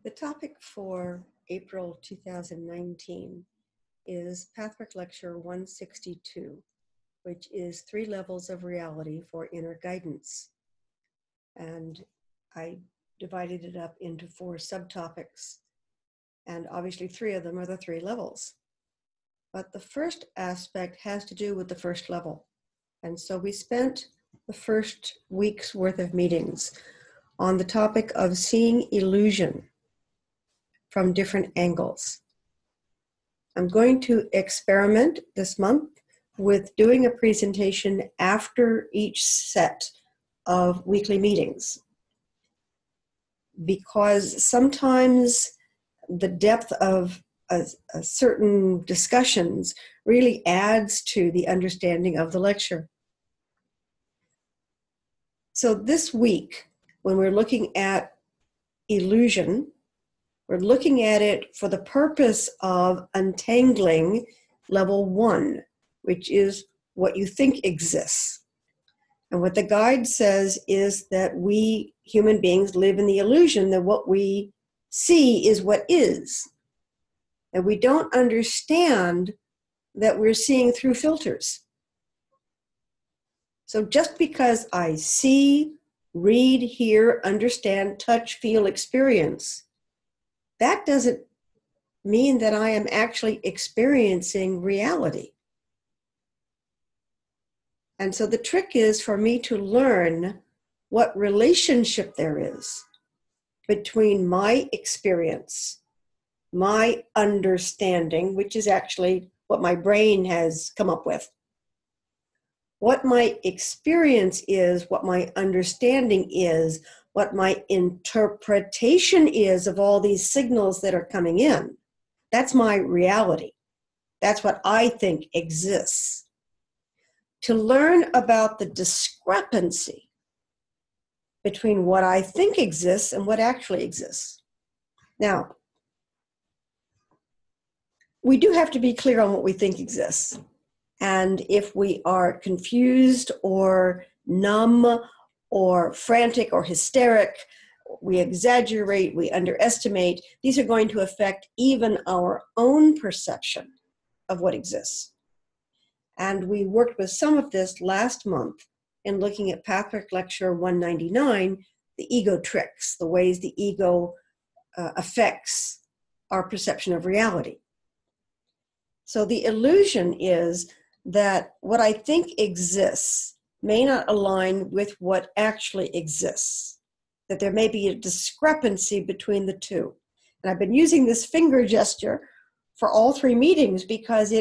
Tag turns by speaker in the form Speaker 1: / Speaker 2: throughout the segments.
Speaker 1: The topic for April 2019 is Pathwork Lecture 162, which is 3 levels of reality for inner guidance. And I divided it up into 4 subtopics, and obviously 3 of them are the 3 levels. But the first aspect has to do with the first level. And so we spent the first week's worth of meetings on the topic of seeing illusion from different angles. I'm going to experiment this month with doing a presentation after each set of weekly meetings, because sometimes the depth of a certain discussions really adds to the understanding of the lecture. So this week, when we're looking at illusion, we're looking at it for the purpose of untangling level 1, which is what you think exists. And what the guide says is that we human beings live in the illusion that what we see is what is. And we don't understand that we're seeing through filters. So just because I see, read, hear, understand, touch, feel, experience, that doesn't mean that I am actually experiencing reality. And so the trick is for me to learn what relationship there is between my experience, my understanding, which is actually what my brain has come up with, what my experience is, what my understanding is, what my interpretation is of all these signals that are coming in. That's my reality. That's what I think exists. To learn about the discrepancy between what I think exists and what actually exists. Now, we do have to be clear on what we think exists. And if we are confused or numb or frantic or hysteric, we exaggerate, we underestimate, these are going to affect even our own perception of what exists. And we worked with some of this last month in looking at Pathwork Lecture 199, the ego tricks, the ways the ego affects our perception of reality. So the illusion is that what I think exists may not align with what actually exists, that there may be a discrepancy between the two. And I've been using this finger gesture for all 3 meetings because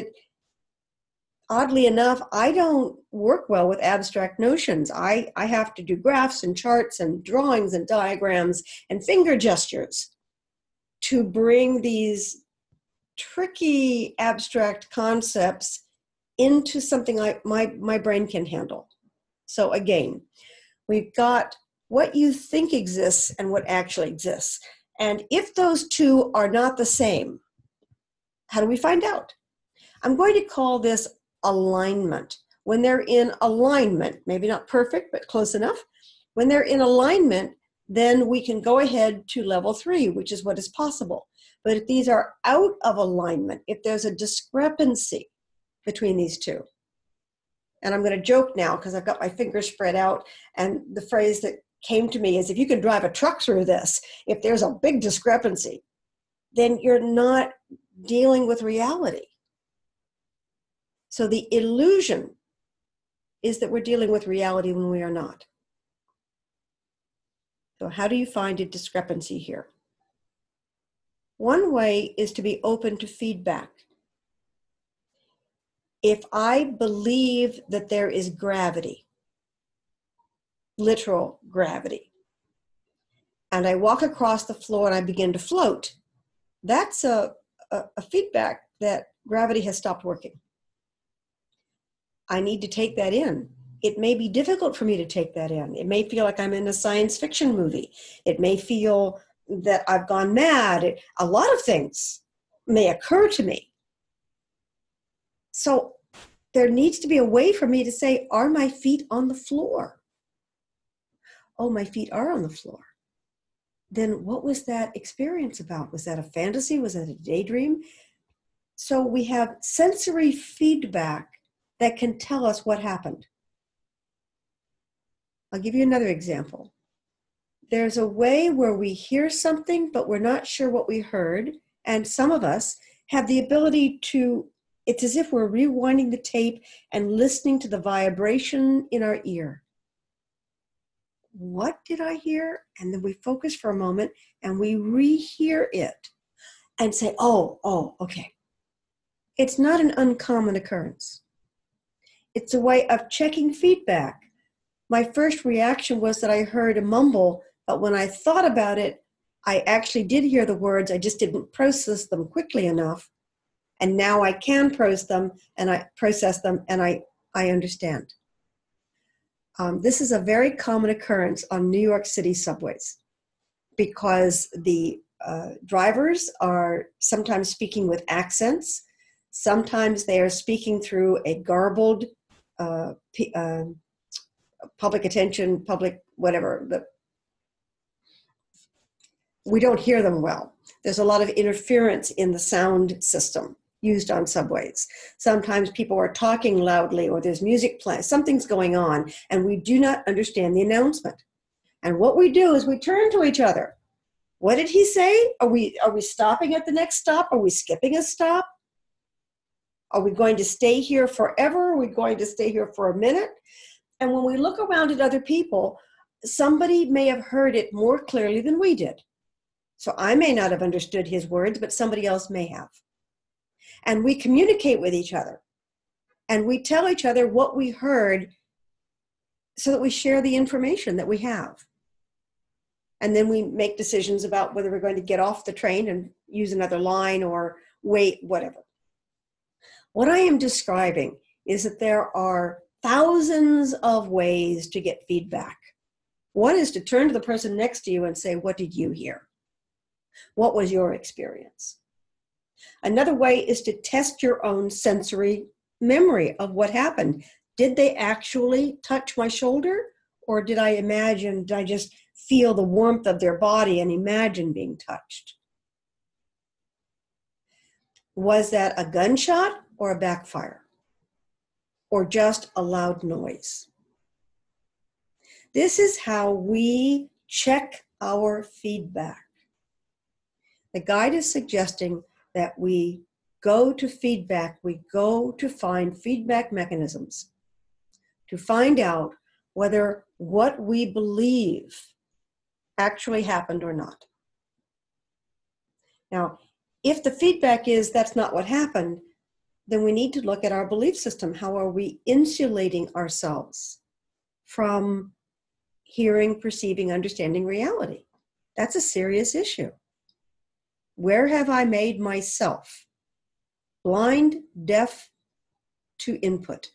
Speaker 1: oddly enough, I don't work well with abstract notions. I have to do graphs and charts and drawings and diagrams and finger gestures to bring these tricky abstract concepts into something my brain can handle. So again, we've got what you think exists and what actually exists. And if those two are not the same, how do we find out? I'm going to call this alignment. When they're in alignment, maybe not perfect, but close enough. When they're in alignment, then we can go ahead to level 3, which is what is possible. But if these are out of alignment, if there's a discrepancy between these two, and I'm going to joke now because I've got my fingers spread out, and the phrase that came to me is, if you can drive a truck through this, if there's a big discrepancy, then you're not dealing with reality. So the illusion is that we're dealing with reality when we are not. So how do you find a discrepancy here? One way is to be open to feedback. If I believe that there is gravity, literal gravity, and I walk across the floor and I begin to float, that's a feedback that gravity has stopped working. I need to take that in. It may be difficult for me to take that in. It may feel like I'm in a science fiction movie. It may feel that I've gone mad. A lot of things may occur to me. So there needs to be a way for me to say, are my feet on the floor? Oh, my feet are on the floor. then what was that experience about? Was that a fantasy? Was that a daydream? So we have sensory feedback that can tell us what happened. I'll give you another example. There's a way where we hear something, but we're not sure what we heard. And some of us have the ability to, it's as if we're rewinding the tape and listening to the vibration in our ear. What did I hear? And then we focus for a moment and we rehear it and say, oh, okay. It's not an uncommon occurrence. It's a way of checking feedback. My first reaction was that I heard a mumble, but when I thought about it, I actually did hear the words. I just didn't process them quickly enough. And now I can process them and I understand. This is a very common occurrence on New York City subways because the drivers are sometimes speaking with accents. Sometimes they are speaking through a garbled public attention, public whatever. We don't hear them well. There's a lot of interference in the sound system used on subways. Sometimes people are talking loudly or there's music playing, something's going on, and we do not understand the announcement. And what we do is we turn to each other. What did he say? Are we stopping at the next stop? Are we skipping a stop? Are we going to stay here forever? Are we going to stay here for a minute? And when we look around at other people, somebody may have heard it more clearly than we did. So I may not have understood his words, but somebody else may have. And we communicate with each other. And we tell each other what we heard so that we share the information that we have. And then we make decisions about whether we're going to get off the train and use another line or wait, whatever. What I am describing is that there are thousands of ways to get feedback. One is to turn to the person next to you and say, what did you hear? What was your experience? Another way is to test your own sensory memory of what happened. Did they actually touch my shoulder? Or did I just feel the warmth of their body and imagine being touched? Was that a gunshot or a backfire? Or just a loud noise? This is how we check our feedback. The guide is suggesting that we go to feedback, we go to find feedback mechanisms to find out whether what we believe actually happened or not. Now, if the feedback is that's not what happened, then we need to look at our belief system. How are we insulating ourselves from hearing, perceiving, understanding reality? That's a serious issue. Where have I made myself blind, deaf to input?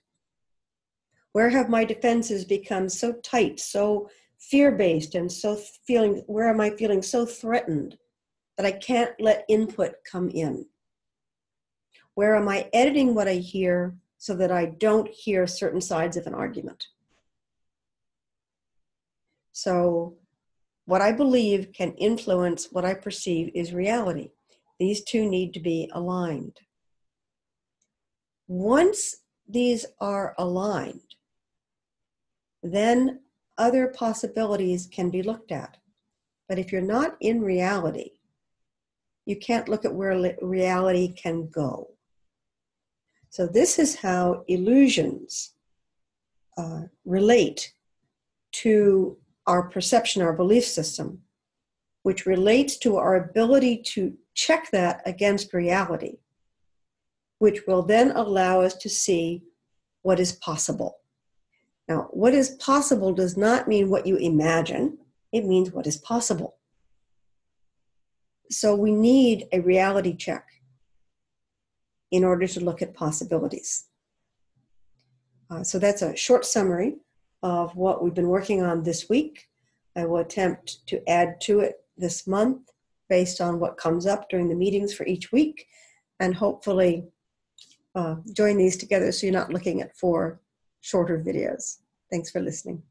Speaker 1: Where have my defenses become so tight, so fear-based, and where am I feeling so threatened that I can't let input come in? Where am I editing what I hear so that I don't hear certain sides of an argument? So what I believe can influence what I perceive is reality. These two need to be aligned. Once these are aligned, then other possibilities can be looked at. But if you're not in reality, you can't look at where reality can go. So this is how illusions relate to our perception, our belief system, which relates to our ability to check that against reality, which will then allow us to see what is possible. Now, what is possible does not mean what you imagine. It means what is possible. So we need a reality check in order to look at possibilities. So that's a short summary of what we've been working on this week. I will attempt to add to it this month based on what comes up during the meetings for each week, and hopefully join these together so you're not looking at 4 shorter videos. Thanks for listening.